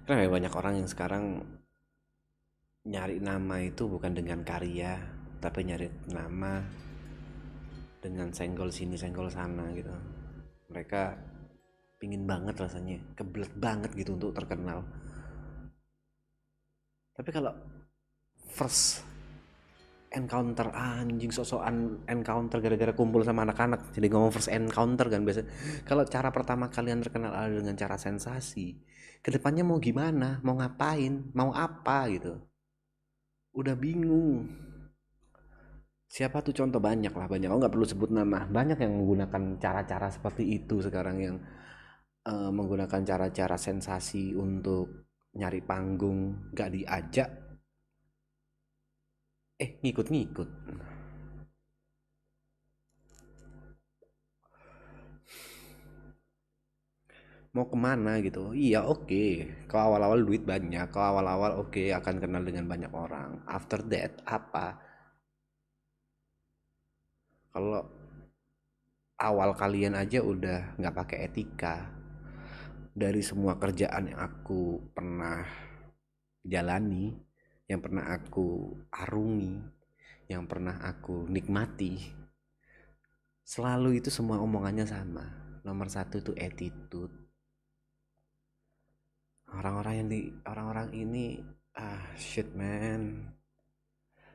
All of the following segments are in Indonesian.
Karena banyak orang yang sekarang nyari nama itu bukan dengan karya, tapi nyari nama dengan senggol sini senggol sana gitu. Mereka pingin banget rasanya, kebelet banget gitu untuk terkenal. Tapi kalau first encounter anjing sosokan encounter gara-gara kumpul sama anak-anak jadi ngomong first encounter kan biasa. Kalau cara pertama kalian terkenal adalah dengan cara sensasi, kedepannya mau gimana, mau ngapain, mau apa gitu, udah bingung. Siapa tuh contoh, banyak lah, banyak, aku nggak perlu sebut nama, banyak yang menggunakan cara-cara seperti itu sekarang, yang menggunakan cara-cara sensasi untuk nyari panggung, nggak diajak ngikut-ngikut. Mau kemana gitu, iya oke. Kalau awal-awal duit banyak, kalau awal-awal oke, akan kenal dengan banyak orang, after that apa? Kalau awal kalian aja udah nggak pakai etika, dari semua kerjaan yang aku pernah jalani, yang pernah aku arungi, yang pernah aku nikmati, selalu itu semua omongannya sama. Nomor satu itu attitude. Orang-orang ini, shit man,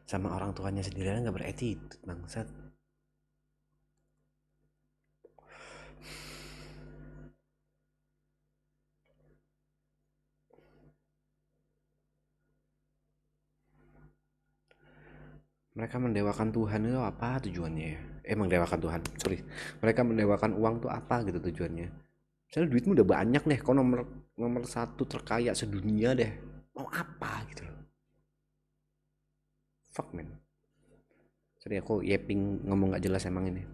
sama orang tuanya sendiri nggak beretitude bangsat. Mereka mendewakan Tuhan itu apa tujuannya ya? Mendewakan Tuhan, sorry, mereka mendewakan uang tuh apa gitu tujuannya? Misalnya duitmu udah banyak deh, kau nomor nomor satu terkaya sedunia deh, mau apa gitu loh? Fuck man. Sorry, aku yeping ngomong nggak jelas emang ini.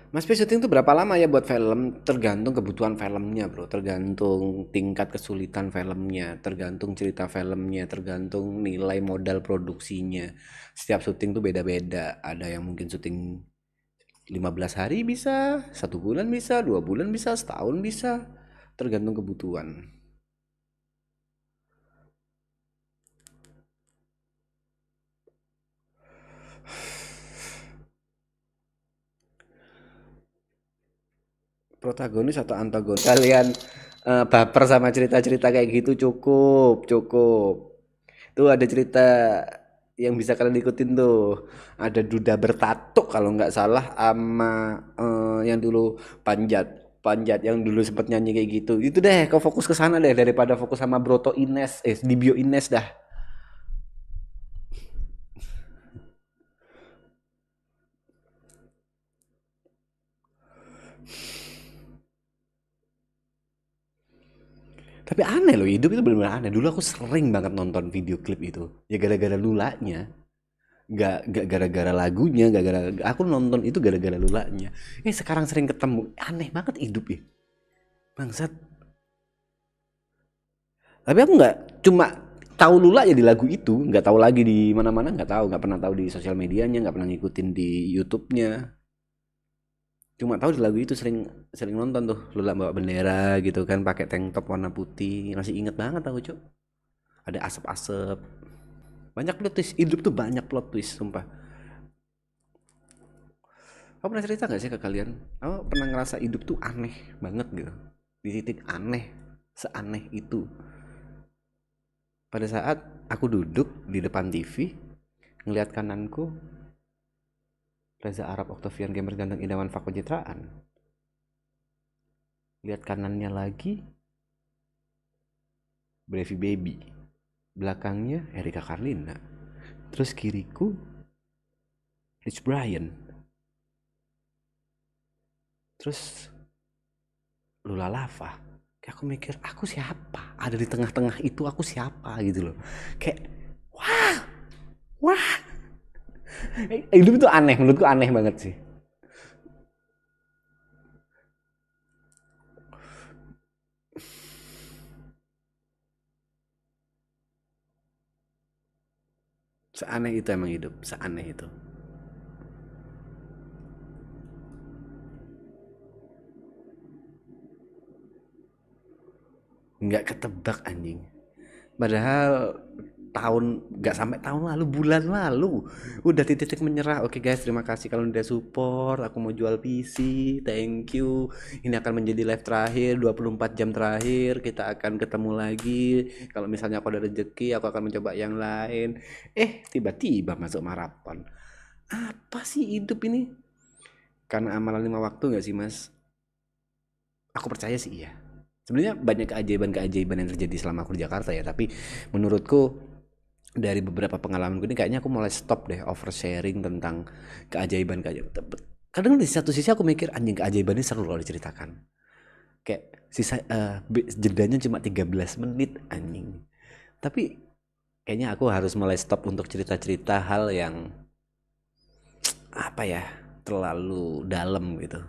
Mas P, syuting tuh berapa lama ya buat film? Tergantung kebutuhan filmnya bro, tergantung tingkat kesulitan filmnya, tergantung cerita filmnya, tergantung nilai modal produksinya. Setiap syuting tuh beda-beda. Ada yang mungkin syuting 15 hari bisa, 1 bulan bisa, 2 bulan bisa, setahun bisa, tergantung kebutuhan. Protagonis atau antagonis kalian baper sama cerita-cerita kayak gitu, cukup cukup. Tuh ada cerita yang bisa kalian ikutin tuh, ada Duda Bertato kalau nggak salah, sama yang dulu Panjat, Panjat yang dulu sempet nyanyi kayak gitu. Itu deh, kau fokus ke sana deh daripada fokus sama Broto Ines, di Bio Ines dah. Tapi aneh loh, hidup itu benar-benar aneh. Dulu aku sering banget nonton video klip itu. Ya gara-gara lulanya. Gak gara-gara lagunya, gak gara aku nonton itu gara-gara lulanya. Sekarang sering ketemu, aneh banget hidup ya. Bangsat. Tapi aku nggak cuma tahu Lula ya di lagu itu, nggak tahu lagi di mana-mana, nggak tahu, nggak pernah tahu di sosial medianya, nggak pernah ngikutin di YouTube-nya. Cuma tahu di lagu itu, sering sering nonton tuh Lula bawa bendera gitu kan, pakai tank top warna putih. Masih inget banget aku, Cuk. Ada asap-asap. Banyak plot twist, hidup tuh banyak plot twist, sumpah. Aku pernah cerita gak sih ke kalian? Aku pernah ngerasa hidup tuh aneh banget gitu. Di titik aneh, seaneh itu. Pada saat aku duduk di depan TV, ngelihat kananku Reza Arab Octavian Gamer Ganteng Idaman Fak Pencitraan. Lihat kanannya lagi Brevi Baby. Belakangnya Erika Carlina. Terus kiriku Rich Brian. Terus Lula Lava. Kayak aku mikir, aku siapa? Ada di tengah-tengah itu, aku siapa gitu loh. Kayak wah, wah. Hidup itu aneh, menurutku aneh banget sih. Seaneh itu emang hidup, seaneh itu. nggak ketebak anjing. Padahal nggak sampai tahun lalu, bulan lalu udah titik menyerah. Oke guys, terima kasih kalau udah support. Aku mau jual PC, thank you. Ini akan menjadi live terakhir, 24 jam terakhir. Kita akan ketemu lagi. Kalau misalnya aku ada rezeki, aku akan mencoba yang lain. Tiba-tiba masuk maraton. Apa sih hidup ini? Karena amalan 5 waktu nggak sih mas? Aku percaya sih iya. Sebenarnya banyak keajaiban-keajaiban yang terjadi selama aku di Jakarta ya, tapi menurutku dari beberapa pengalaman gue ini kayaknya aku mulai stop deh oversharing tentang keajaiban-keajaiban. Kadang di satu sisi aku mikir anjing keajaiban ini seru loh diceritakan. Kayak jedanya cuma 13 menit anjing. Tapi kayaknya aku harus mulai stop untuk cerita-cerita hal yang apa ya, terlalu dalam gitu.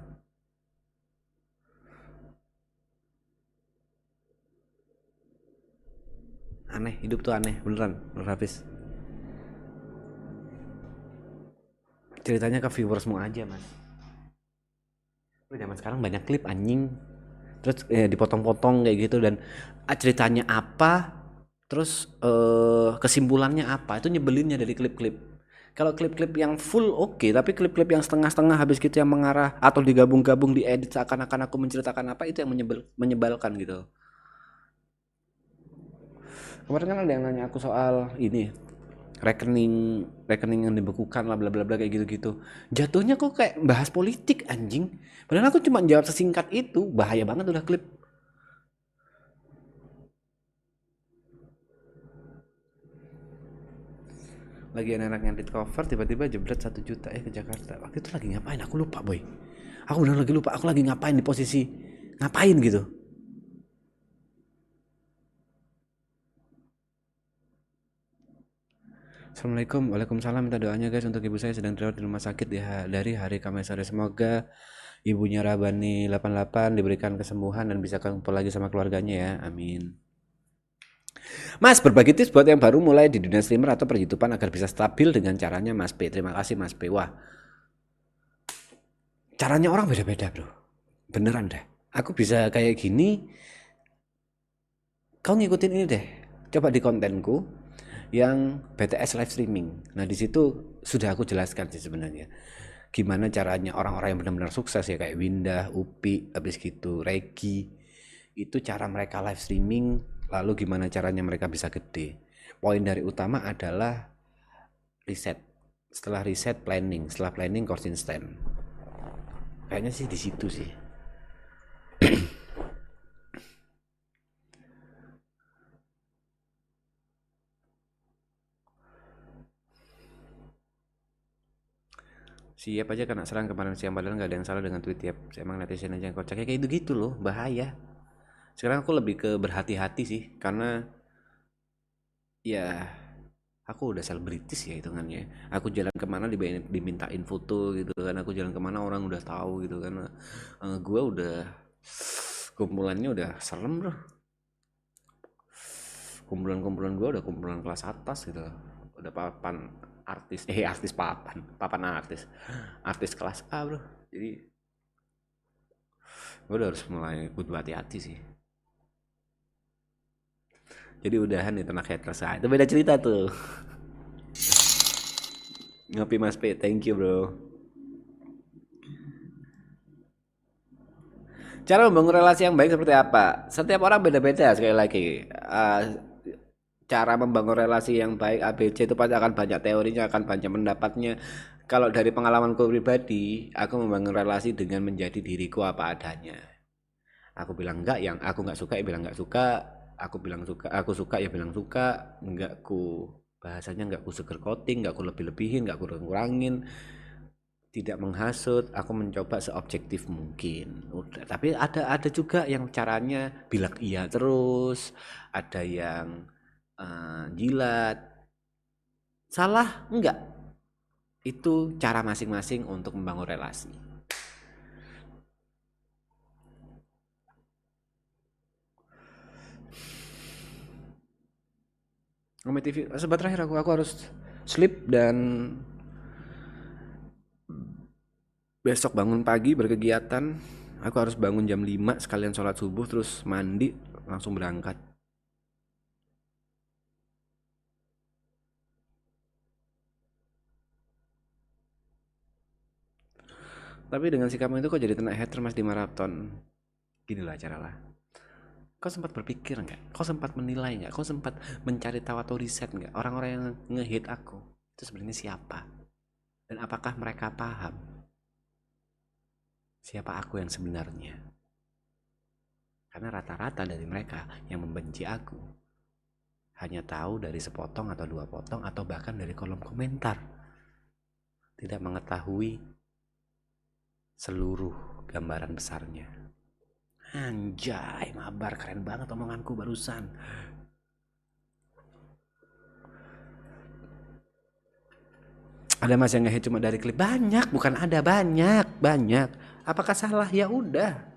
Aneh, hidup tuh aneh beneran, Nur Hafiz. Ceritanya ke viewersmu aja mas. Zaman sekarang banyak klip anjing, terus dipotong-potong kayak gitu, dan ceritanya apa, terus kesimpulannya apa, itu nyebelinnya dari klip-klip. Kalau klip-klip yang full oke, tapi klip-klip yang setengah-setengah habis gitu yang mengarah atau digabung-gabung diedit seakan-akan aku menceritakan apa, itu yang menyebalkan gitu. Kemarin kan ada yang nanya aku soal ini, rekening yang dibekukan lah bla bla bla kayak gitu-gitu. Jatuhnya kok kayak bahas politik anjing. Padahal aku cuma jawab sesingkat itu, bahaya banget udah klip. Lagi anak-anak ngedit cover tiba-tiba jebret 1 juta ke Jakarta. Waktu itu lagi ngapain? Aku lupa boy. Aku benar lagi lupa. Aku lagi ngapain di posisi ngapain gitu. Assalamualaikum, waalaikumsalam. Minta doanya guys untuk ibu saya sedang dirawat di rumah sakit dari hari Kamis sore. Semoga ibunya Rabani 88 diberikan kesembuhan dan bisa kumpul lagi sama keluarganya ya. Amin. Mas, berbagi tips buat yang baru mulai di dunia streamer atau per-YouTubean agar bisa stabil dengan caranya Mas P. Terima kasih Mas P. Wah, caranya orang beda-beda bro. Beneran deh. Aku bisa kayak gini, kau ngikutin ini deh. Coba di kontenku yang BTS live streaming. Nah di situ sudah aku jelaskan sih sebenarnya. Gimana caranya orang-orang yang benar-benar sukses ya kayak Windah, Upi, habis gitu Regi. Itu cara mereka live streaming, lalu gimana caranya mereka bisa gede. Poin dari utama adalah riset. Setelah riset planning, setelah planning konsisten. Kayaknya sih di situ sih. Siap aja kena serang kemarin siang, padahal nggak ada yang salah dengan tweet tiap. Emang netizen aja yang kocak kayak gitu loh, bahaya. Sekarang aku lebih ke berhati-hati sih, karena ya aku udah selebritis ya hitungannya. Aku jalan kemana dimintain foto gitu kan, aku jalan kemana orang udah tahu gitu kan. Gue udah kumpulannya udah serem bro. Kumpulan-kumpulan gue udah kumpulan kelas atas gitu, udah papan artis, artis papan artis kelas A bro. Jadi gue udah harus mulai hati-hati sih. Jadi udahan nih ternak haters. Itu beda cerita tuh. Ngopi Mas P, thank you bro. Cara membangun relasi yang baik seperti apa? Setiap orang beda-beda sekali lagi. Cara membangun relasi yang baik ABC itu pasti akan banyak teorinya, akan banyak pendapatnya. Kalau dari pengalamanku pribadi, aku membangun relasi dengan menjadi diriku apa adanya. Aku bilang enggak, yang aku nggak suka ya bilang nggak suka. Aku bilang suka, aku suka ya bilang suka. Enggak ku bahasanya nggak ku sugar coating, nggak ku lebih-lebihin, nggak ku kurangin. Tidak menghasut, aku mencoba seobjektif mungkin. Udah, tapi ada juga yang caranya bilang iya terus, ada yang jilat. Salah enggak? Itu cara masing-masing untuk membangun relasi. Ngomong TV, sobat terakhir aku harus sleep dan besok bangun pagi berkegiatan. Aku harus bangun jam 5 sekalian sholat subuh terus mandi langsung berangkat. Tapi dengan sikapmu itu kok jadi kena hater Mas di maraton? Gini lah caralah. Kau sempat berpikir nggak? Kau sempat menilai nggak? Kau sempat mencari tahu atau riset nggak? Orang-orang yang nge-hate aku itu sebenarnya siapa? Dan apakah mereka paham siapa aku yang sebenarnya? Karena rata-rata dari mereka yang membenci aku hanya tahu dari sepotong atau dua potong atau bahkan dari kolom komentar. Tidak mengetahui seluruh gambaran besarnya. Anjay, mabar, keren banget omonganku barusan. Ada Mas yang nge-hate cuma dari klip? Banyak, bukan ada, banyak. Apakah salah? Ya udah.